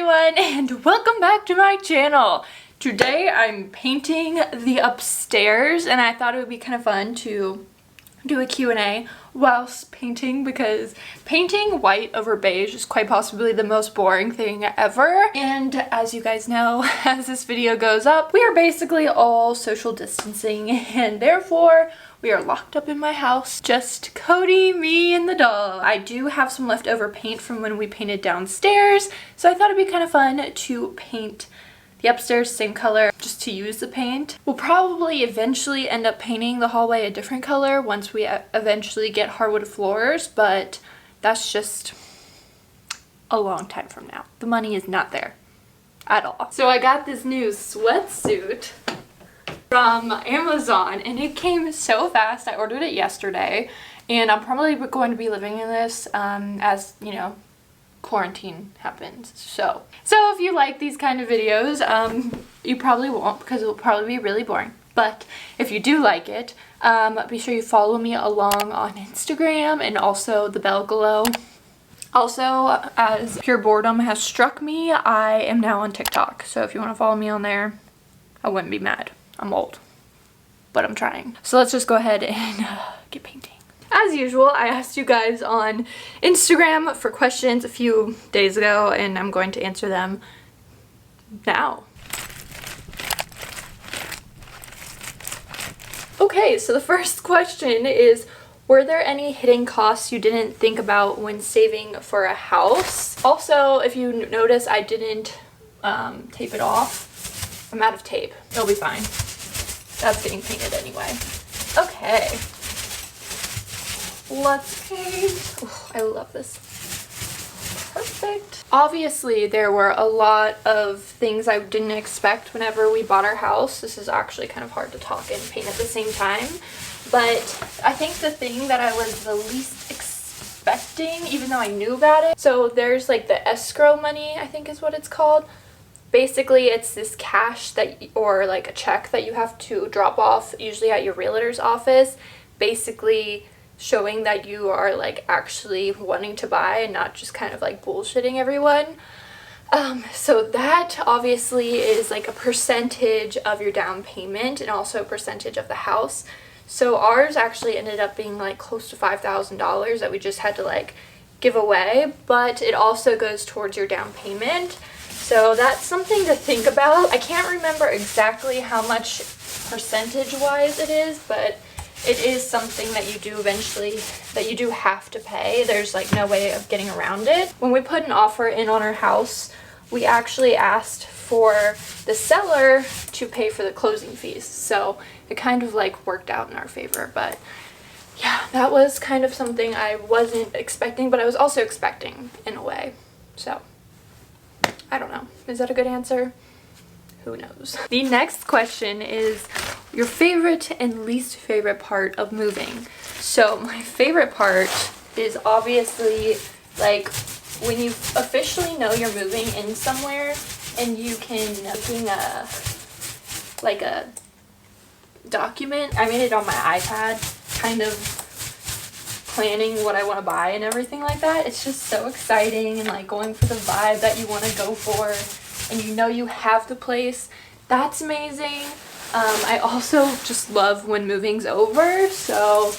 everyone, and welcome back to my channel. Today I'm painting the upstairs, and I thought it would be kind of fun to do a Q&A whilst painting, because painting white over beige is quite possibly the most boring thing ever. And as you guys know, as this video goes up, we are basically all social distancing, and therefore we are locked up in my house, just Cody, me, and the dog. I do have some leftover paint from when we painted downstairs, so I thought it'd be kind of fun to paint the upstairs same color, just to use the paint. We'll probably eventually end up painting the hallway a different color once we eventually get hardwood floors, but that's just a long time from now. The money is not there at all. So I got this new sweatsuit from Amazon, and it came so fast. I ordered it yesterday, and I'm probably going to be living in this as, you know, quarantine happens. So if you like these kind of videos, you probably won't, because it will probably be really boring. But if you do like it, be sure you follow me along on Instagram and also the bell below. Also, as pure boredom has struck me, I am now on TikTok. So if you want to follow me on there, I wouldn't be mad. I'm old, but I'm trying. So let's just go ahead and get painting. As usual, I asked you guys on Instagram for questions a few days ago, and I'm going to answer them now. Okay, so the first question is, were there any hidden costs you didn't think about when saving for a house? Also, if you notice, I didn't tape it off. I'm out of tape. It'll be fine. That's getting painted anyway. Okay. Let's paint. Oh, I love this. Perfect. Obviously, there were a lot of things I didn't expect whenever we bought our house. This is actually kind of hard to talk and paint at the same time. But I think the thing that I was the least expecting, even though I knew about it, so there's like the escrow money, I think is what it's called. Basically, it's this cash that, or like a check that you have to drop off, usually at your realtor's office, basically showing that you are like actually wanting to buy and not just kind of like bullshitting everyone. So that obviously is like a percentage of your down payment and also a percentage of the house. So ours actually ended up being like close to $5,000 that we just had to like give away, but it also goes towards your down payment. So that's something to think about. I can't remember exactly how much percentage-wise it is, but it is something that you do eventually, that you do have to pay. There's like no way of getting around it. When we put an offer in on our house, we actually asked for the seller to pay for the closing fees. So it kind of like worked out in our favor. But yeah, that was kind of something I wasn't expecting, but I was also expecting in a way. So I don't know. Is that a good answer? Who knows? The next question is your favorite and least favorite part of moving. So my favorite part is obviously like when you officially know you're moving in somewhere and you can making a document. I made it on my iPad, kind of planning what I want to buy and everything like that. It's just so exciting, and like going for the vibe that you want to go for, and you know you have the place. That's amazing. I also just love when moving's over. So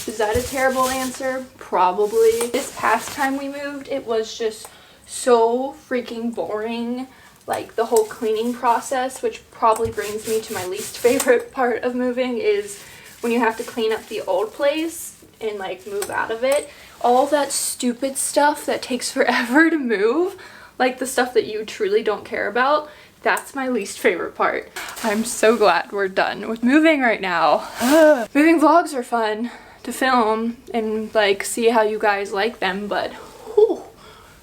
is that a terrible answer? Probably. This past time we moved, it was just so freaking boring. Like the whole cleaning process, which probably brings me to my least favorite part of moving, is when you have to clean up the old place and like move out of it. All that stupid stuff that takes forever to move, like the stuff that you truly don't care about, that's my least favorite part. I'm so glad we're done with moving right now. Moving vlogs are fun to film and like see how you guys like them, but whew,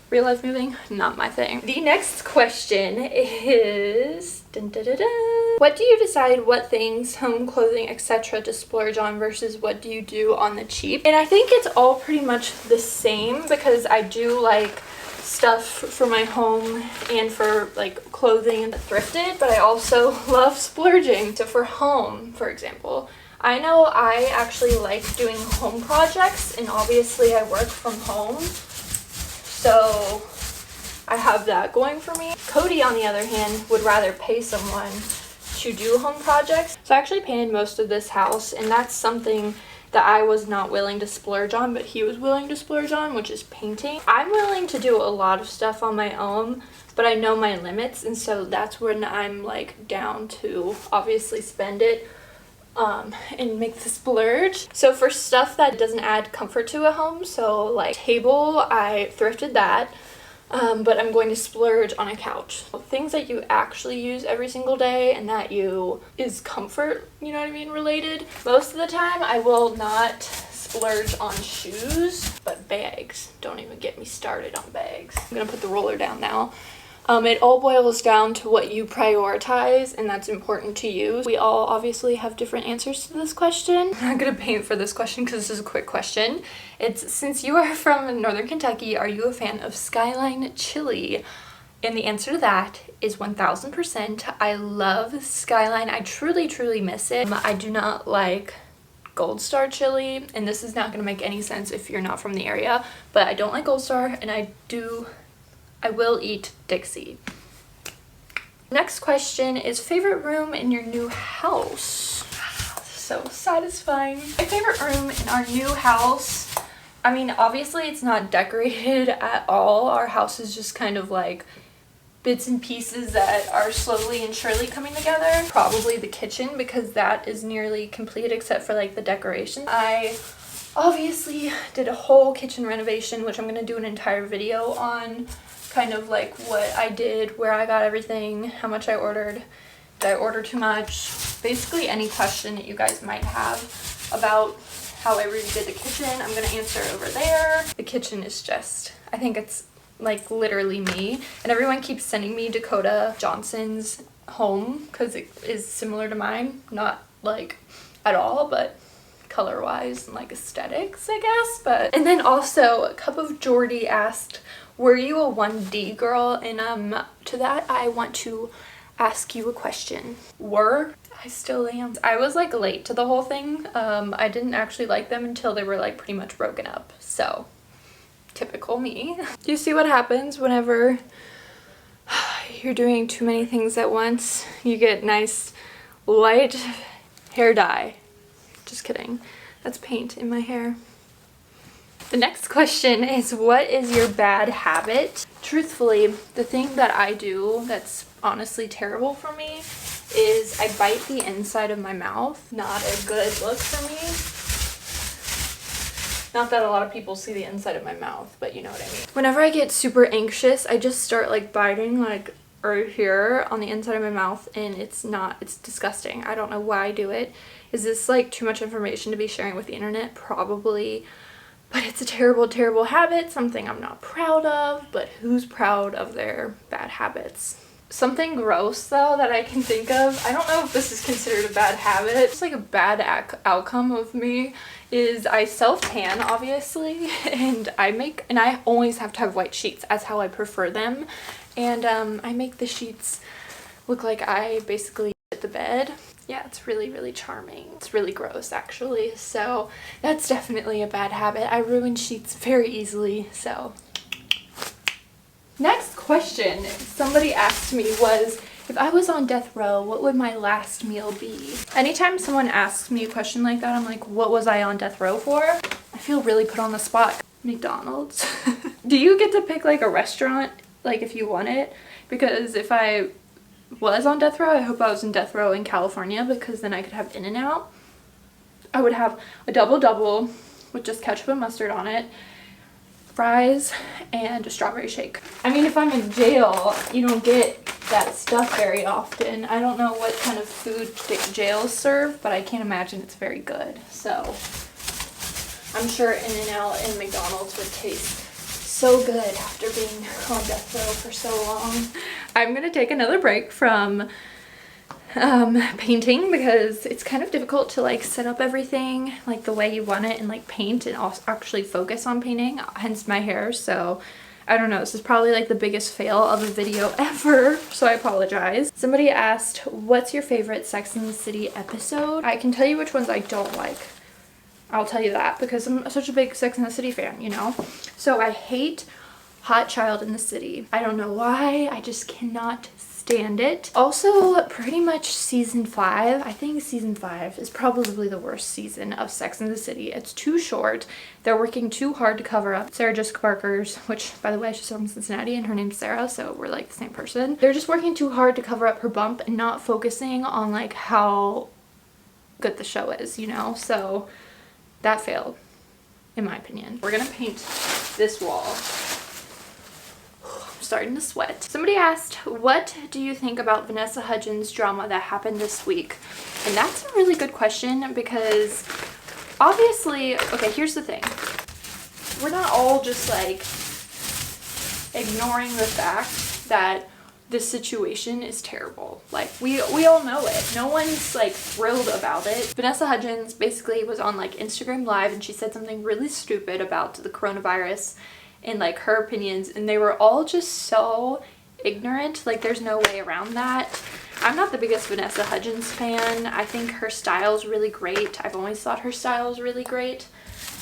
real life moving, not my thing. The next question is, dun, dun, dun, dun. What do you decide what things, home, clothing, etc. to splurge on versus what do you do on the cheap? And I think it's all pretty much the same, because I do like stuff for my home and for like clothing and thrifted, but I also love splurging. So for home, for example, I know I actually like doing home projects, and obviously I work from home, so I have that going for me. Cody, on the other hand, would rather pay someone to do home projects. So I actually painted most of this house, and that's something that I was not willing to splurge on, but he was willing to splurge on, which is painting. I'm willing to do a lot of stuff on my own, but I know my limits, and so that's when I'm like down to obviously spend it and make the splurge. So for stuff that doesn't add comfort to a home, so like table, I thrifted that. But I'm going to splurge on a couch. Things that you actually use every single day and that is comfort, you know what I mean, related. Most of the time I will not splurge on shoes, but bags. Don't even get me started on bags. I'm gonna put the roller down now. It all boils down to what you prioritize, and that's important to you. We all obviously have different answers to this question. I'm not gonna paint for this question because this is a quick question. It's, since you are from Northern Kentucky, are you a fan of Skyline chili? And the answer to that is 1000%. I love Skyline. I truly, truly miss it. I do not like Gold Star chili, and this is not gonna make any sense if you're not from the area, but I don't like Gold Star, and I will eat Dixie. Next question is favorite room in your new house. So satisfying. My favorite room in our new house, I mean, obviously it's not decorated at all. Our house is just kind of like bits and pieces that are slowly and surely coming together. Probably the kitchen, because that is nearly complete except for like the decoration. I obviously did a whole kitchen renovation, which I'm gonna do an entire video on, kind of like what I did, where I got everything, how much I ordered, did I order too much, basically any question that you guys might have about how I redid the kitchen, I'm gonna answer over there. The kitchen is just, I think it's like literally me, and everyone keeps sending me Dakota Johnson's home because it is similar to mine, not like at all, but color wise and like aesthetics, I guess. And then also Cup of Jordy asked, were you a 1D girl? And to that I want to ask you a question. I still am. I was like late to the whole thing. I didn't actually like them until they were like pretty much broken up, so typical me. Do you see what happens whenever you're doing too many things at once? You get nice light hair dye. Just kidding. That's paint in my hair. The next question is, what is your bad habit? Truthfully, the thing that I do that's honestly terrible for me is I bite the inside of my mouth. Not a good look for me. Not that a lot of people see the inside of my mouth, but you know what I mean. Whenever I get super anxious, I just start like biting like right here on the inside of my mouth, and it's disgusting. I don't know why I do it. Is this like too much information to be sharing with the internet? Probably. But it's a terrible, terrible habit, something I'm not proud of, but who's proud of their bad habits? Something gross though that I can think of, I don't know if this is considered a bad habit, it's like a bad outcome of me, is I self-tan obviously, and I always have to have white sheets as how I prefer them, and I make the sheets look like I basically shit the bed. Yeah, it's really, really charming. It's really gross, actually. So that's definitely a bad habit. I ruin sheets very easily, so. Next question somebody asked me was, if I was on death row, what would my last meal be? Anytime someone asks me a question like that, I'm like, what was I on death row for? I feel really put on the spot. McDonald's. Do you get to pick like a restaurant, like if you want it? Because if I was on death row, I hope I was in death row in California, because then I could have In-N-Out. I would have a double with just ketchup and mustard on it, fries, and a strawberry shake. I mean, if I'm in jail, you don't get that stuff very often. I don't know what kind of food jails serve, but I can't imagine it's very good. So I'm sure In-N-Out and McDonald's would taste so good after being on death row for so long. I'm gonna take another break from painting because it's kind of difficult to like set up everything like the way you want it and like paint and also actually focus on painting, hence my hair. So I don't know, this is probably like the biggest fail of a video ever, so I apologize. Somebody asked, what's your favorite Sex and the City episode? I can tell you which ones I don't like. I'll tell you that because I'm such a big Sex and the City fan, you know? So I hate hot child in the city. I don't know why, I just cannot stand it. Also, pretty much season 5, I think season 5 is probably the worst season of Sex and the City. It's too short. They're working too hard to cover up Sarah Jessica Parker's, which by the way, she's from Cincinnati and her name's Sarah, so we're like the same person. They're just working too hard to cover up her bump and not focusing on like how good the show is, you know? So that failed, in my opinion. We're gonna paint this wall. Starting to sweat. Somebody asked, what do you think about Vanessa Hudgens drama that happened this week? And that's a really good question because obviously, okay, here's the thing. We're not all just like ignoring the fact that this situation is terrible. Like we all know it. No one's like thrilled about it. Vanessa Hudgens basically was on like Instagram Live and she said something really stupid about the coronavirus and like her opinions, and they were all just so ignorant. Like there's no way around that. I'm not the biggest Vanessa Hudgens fan. I think her style is really great. I've always thought her style is really great,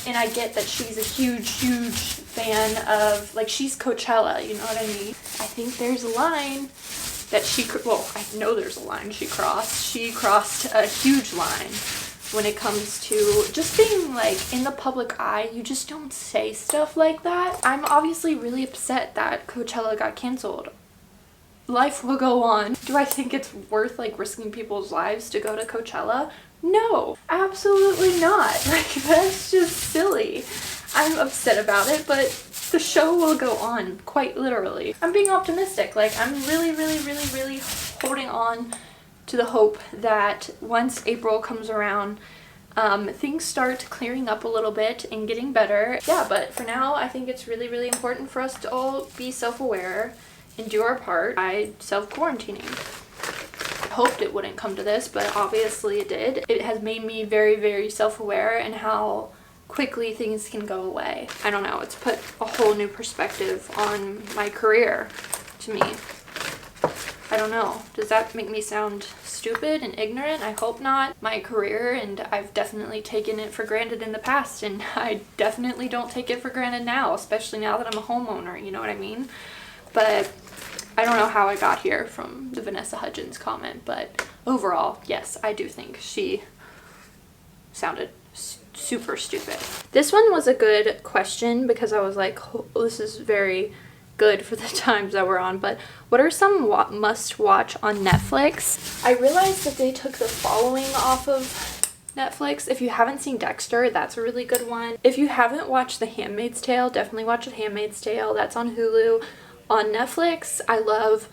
and I get that she's a huge fan of, like, she's Coachella, you know what I mean? I think there's a line that I know there's a line she crossed. She crossed a huge line when it comes to just being like in the public eye. You just don't say stuff like that. I'm obviously really upset that Coachella got canceled. Life will go on. Do I think it's worth like risking people's lives to go to Coachella? No, absolutely not. Like that's just silly. I'm upset about it, but the show will go on, quite literally. I'm being optimistic. Like I'm really holding on to the hope that once April comes around, things start clearing up a little bit and getting better. Yeah, but for now, I think it's really important for us to all be self-aware and do our part by self-quarantining. I hoped it wouldn't come to this, but obviously it did. It has made me very self-aware and how quickly things can go away. I don't know, it's put a whole new perspective on my career to me. I don't know. Does that make me sound stupid and ignorant? I hope not. My career, and I've definitely taken it for granted in the past, and I definitely don't take it for granted now, especially now that I'm a homeowner, you know what I mean? But I don't know how I got here from the Vanessa Hudgens comment, but overall, yes, I do think she sounded super stupid. This one was a good question because I was like, oh, this is very good for the times that we're on. But what are some must watch on Netflix? I realized that they took The Following off of Netflix. If you haven't seen Dexter, that's a really good one. If you haven't watched The Handmaid's Tale, definitely watch The Handmaid's Tale. That's on Hulu. On Netflix, I love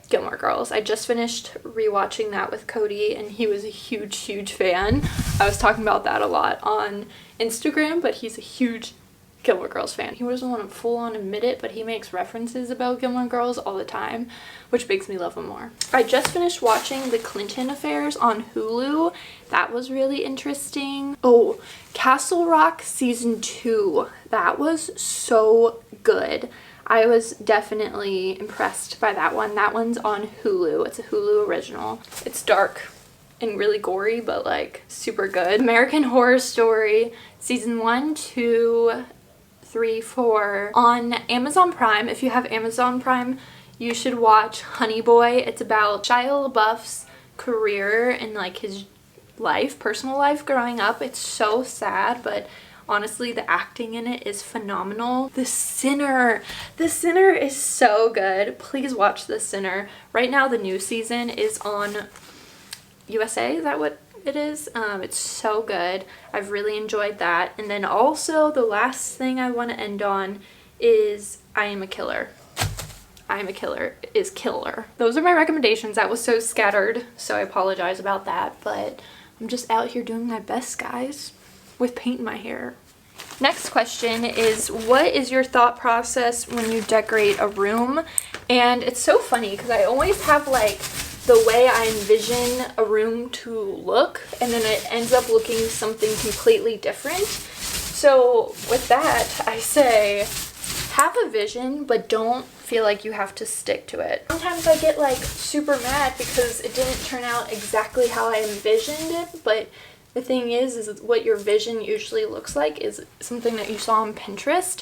Gilmore Girls. I just finished rewatching that with Cody and he was a huge fan. I was talking about that a lot on Instagram, but he's a huge Gilmore Girls fan. He doesn't want to full on admit it, but he makes references about Gilmore Girls all the time, which makes me love him more. I just finished watching The Clinton Affairs on Hulu. That was really interesting. Oh, Castle Rock season 2. That was so good. I was definitely impressed by that one. That one's on Hulu. It's a Hulu original. It's dark and really gory, but like super good. American Horror Story season 1, 2, 3, 4 on Amazon Prime. If you have Amazon Prime, you should watch Honey Boy. It's about Shia LaBeouf's career and like his life, personal life growing up. It's so sad, but honestly, the acting in it is phenomenal. The Sinner is so good. Please watch The Sinner. Right now, the new season is on USA. Is that what it is? It's so good. I've really enjoyed that. And then also, the last thing I want to end on is I Am a Killer. I Am a Killer is killer. Those are my recommendations. That was so scattered, so I apologize about that. But I'm just out here doing my best, guys, with paint in my hair. Next question is, what is your thought process when you decorate a room? And it's so funny because I always have like the way I envision a room to look, and then it ends up looking something completely different. So with that, I say have a vision, but don't feel like you have to stick to it. Sometimes I get like super mad because it didn't turn out exactly how I envisioned it, but the thing is what your vision usually looks like is something that you saw on Pinterest.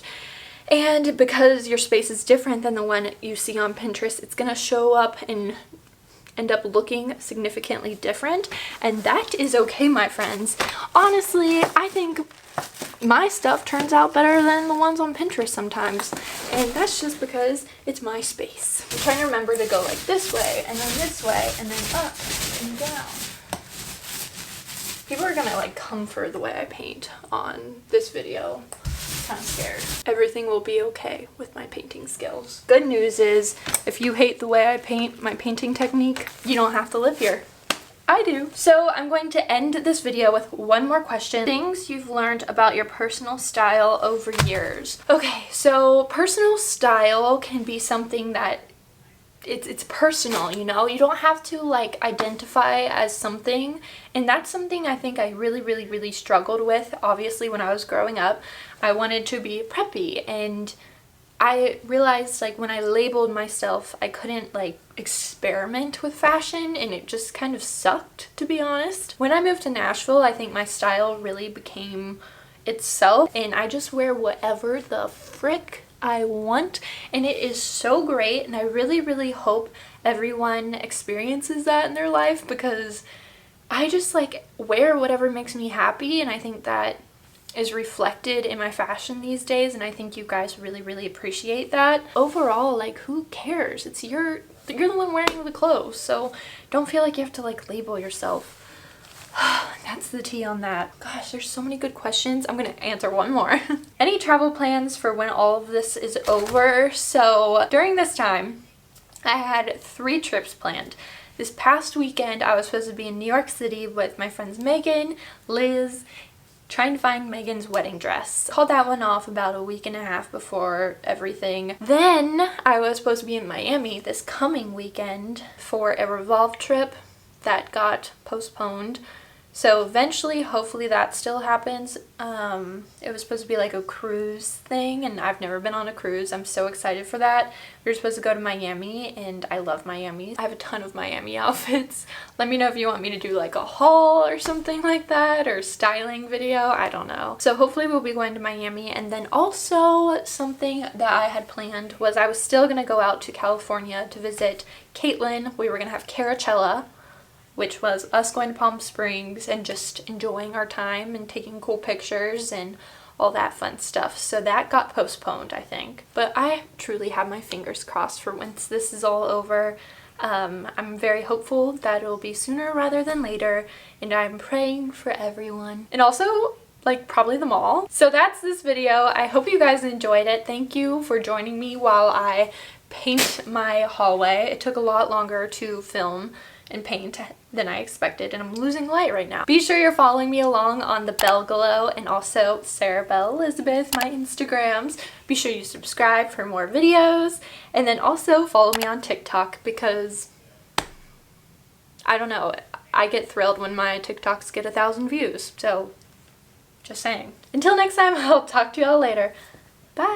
And because your space is different than the one you see on Pinterest, it's gonna show up and end up looking significantly different, and that is okay, my friends. Honestly, I think my stuff turns out better than the ones on Pinterest sometimes, and that's just because it's my space. I'm trying to remember to go like this way, and then this way, and then up and down. People are gonna like come for the way I paint on this video. I'm kind of scared. Everything will be okay with my painting skills. Good news is, if you hate the way I paint, my painting technique, you don't have to live here. I do. So I'm going to end this video with one more question. Things you've learned about your personal style over years. Okay, so personal style can be something that it's personal, you know? You don't have to like identify as something, and that's something I think I really struggled with. Obviously, when I was growing up, I wanted to be preppy, and I realized like when I labeled myself, I couldn't like experiment with fashion, and it just kind of sucked, to be honest. When I moved to Nashville, I think my style really became itself, and I just wear whatever the frick I want, and it is so great, and I really hope everyone experiences that in their life, because I just like wear whatever makes me happy, and I think that is reflected in my fashion these days, and I think you guys really appreciate that. Overall, like, who cares? It's you're the one wearing the clothes, so don't feel like you have to like label yourself. That's the tea on that. Gosh, there's so many good questions. I'm gonna answer one more. Any travel plans for when all of this is over? So during this time, I had 3 trips planned. This past weekend, I was supposed to be in New York City with my friends Megan, Liz, trying to find Megan's wedding dress. Called that one off about a week and a half before everything. Then I was supposed to be in Miami this coming weekend for a Revolve trip that got postponed. So eventually, hopefully that still happens. It was supposed to be like a cruise thing, and I've never been on a cruise. I'm so excited for that. We were supposed to go to Miami, and I love Miami. I have a ton of Miami outfits. Let me know if you want me to do like a haul or something like that, or styling video. I don't know. So hopefully we'll be going to Miami. And then also something that I had planned was I was still gonna go out to California to visit Caitlin. We were gonna have Caracella, which was us going to Palm Springs and just enjoying our time and taking cool pictures and all that fun stuff. So that got postponed, I think. But I truly have my fingers crossed for once this is all over. I'm very hopeful that it'll be sooner rather than later, and I'm praying for everyone. And also, like, probably the mall. So that's this video. I hope you guys enjoyed it. Thank you for joining me while I paint my hallway. It took a lot longer to film and paint than I expected, and I'm losing light right now. Be sure you're following me along on the Bell Glow and also Sarah Bell Elizabeth, my Instagrams. Be sure you subscribe for more videos, and then also follow me on TikTok, because I don't know, I get thrilled when my TikToks get 1,000 views, so just saying. Until next time, I'll talk to y'all later. Bye!